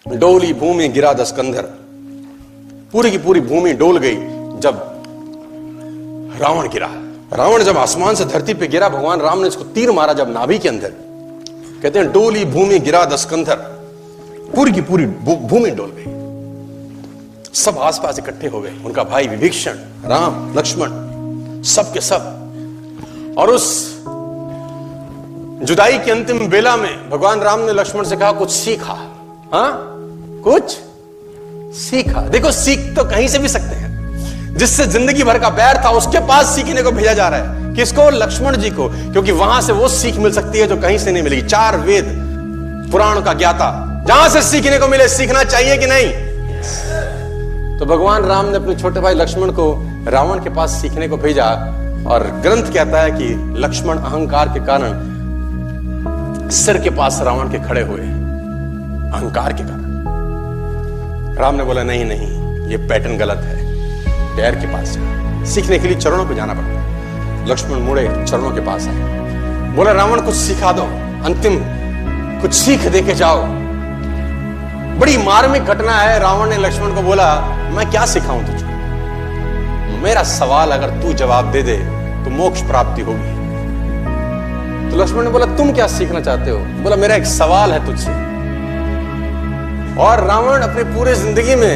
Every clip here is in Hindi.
डोली भूमि गिरा दस्कंधर, पूरी की पूरी भूमि डोल गई जब रावण गिरा। रावण जब आसमान से धरती पे गिरा, भगवान राम ने इसको तीर मारा जब नाभि के अंदर। कहते हैं डोली भूमि गिरा दस्कंधर, पूरी की पूरी भूमि डोल गई। सब आसपास इकट्ठे हो गए, उनका भाई विभीषण, राम, लक्ष्मण, सब के सब। और उस जुदाई की अंतिम बेला में भगवान राम ने लक्ष्मण से कहा कुछ सीखा। हाँ, कुछ सीखा। देखो, सीख तो कहीं से भी सकते हैं। जिससे जिंदगी भर का बैर था उसके पास सीखने को भेजा जा रहा है। किसको? लक्ष्मण जी को, क्योंकि वहां से वो सीख मिल सकती है जो कहीं से नहीं मिलेगी। 4 वेद पुराण का ज्ञाता, जहां से सीखने को मिले। सीखना चाहिए कि नहीं? तो भगवान राम ने अपने छोटे भाई लक्ष्मण को रावण के पास सीखने को भेजा। और ग्रंथ कहता है कि लक्ष्मण अहंकार के कारण सिर के पास रावण के खड़े हुए, अहंकार के कारण। राम ने बोला नहीं नहीं, ये पैटर्न गलत है, पैर के पास है। सीखने के लिए चरणों पे जाना पड़ता है। लक्ष्मण मुड़े, चरणों के पास आए, बोला रावण कुछ सिखा दो, अंतिम कुछ सीख दे के जाओ। बड़ी मार्मिक घटना है। रावण ने लक्ष्मण को बोला मैं क्या सिखाऊं तुझको? मेरा सवाल अगर तू जवाब दे दे तो मोक्ष प्राप्ति होगी। तो लक्ष्मण ने बोला तुम क्या सीखना चाहते हो? बोला मेरा एक सवाल है तुझसे। और रावण अपनी पूरी जिंदगी में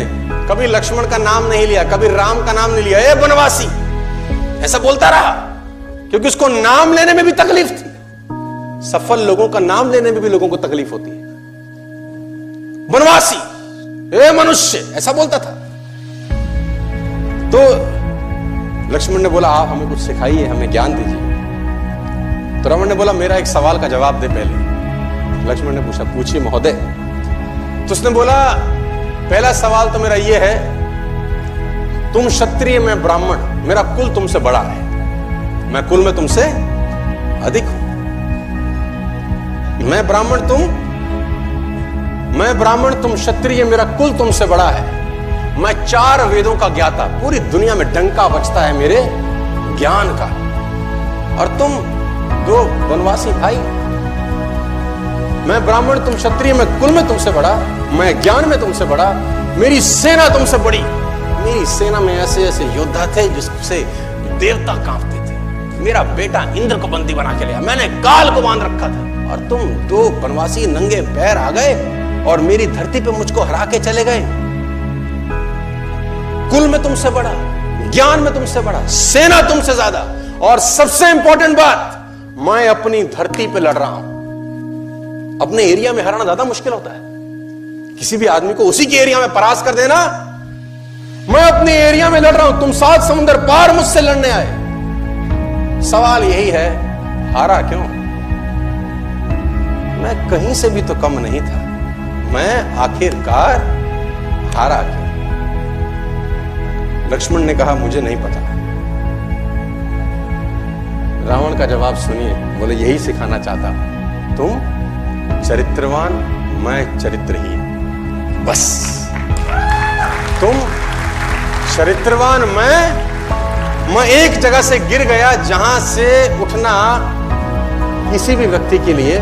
कभी लक्ष्मण का नाम नहीं लिया, कभी राम का नाम नहीं लिया। ए बनवासी, ऐसा बोलता रहा, क्योंकि उसको नाम लेने में भी तकलीफ थी। सफल लोगों का नाम लेने में भी लोगों को तकलीफ होती है। बनवासी, ए मनुष्य, ऐसा बोलता था। तो लक्ष्मण ने बोला आप हमें कुछ सिखाइए, हमें ज्ञान दीजिए। तो रावण ने बोला मेरा एक सवाल का जवाब दे पहले। लक्ष्मण ने पूछा पूछिए महोदय। तो उसने बोला पहला सवाल तो मेरा यह है, तुम क्षत्रिय, मैं ब्राह्मण, मेरा कुल तुमसे बड़ा है, मैं कुल में तुमसे अधिक हूं। मैं ब्राह्मण, तुम क्षत्रिय, मेरा कुल तुमसे बड़ा है। मैं 4 वेदों का ज्ञाता, पूरी दुनिया में डंका बजता है मेरे ज्ञान का। और तुम 2 वनवासी भाई। मैं ब्राह्मण, तुम क्षत्रिय, मैं कुल में तुमसे बड़ा, मैं ज्ञान में तुमसे बड़ा, मेरी सेना तुमसे बड़ी। मेरी सेना में ऐसे ऐसे योद्धा थे जिससे देवता कांपते थे। मेरा बेटा इंद्र को बंदी बना के लिया, मैंने काल को बांध रखा था। और तुम 2 वनवासी नंगे पैर आ गए और मेरी धरती पे मुझको हरा के चले गए। कुल में तुमसे बड़ा, ज्ञान में तुमसे बड़ा, सेना तुमसे ज्यादा, और सबसे इंपॉर्टेंट बात, मैं अपनी धरती पे लड़ रहा हूं। अपने एरिया में हराना ज्यादा मुश्किल होता है। किसी भी आदमी को उसी के एरिया में परास्त कर देना। मैं अपने एरिया में लड़ रहा हूं, तुम 7 समुद्र पार मुझसे लड़ने आए। सवाल यही है, हारा क्यों? मैं कहीं से भी तो कम नहीं था, मैं आखिरकार हारा क्यों? लक्ष्मण ने कहा मुझे नहीं पता। रावण का जवाब सुनिए, बोले यही सिखाना चाहता, तुम चरित्रवान, मैं चरित्रहीन। बस तुम चरित्रवान, मैं एक जगह से गिर गया जहां से उठना किसी भी व्यक्ति के लिए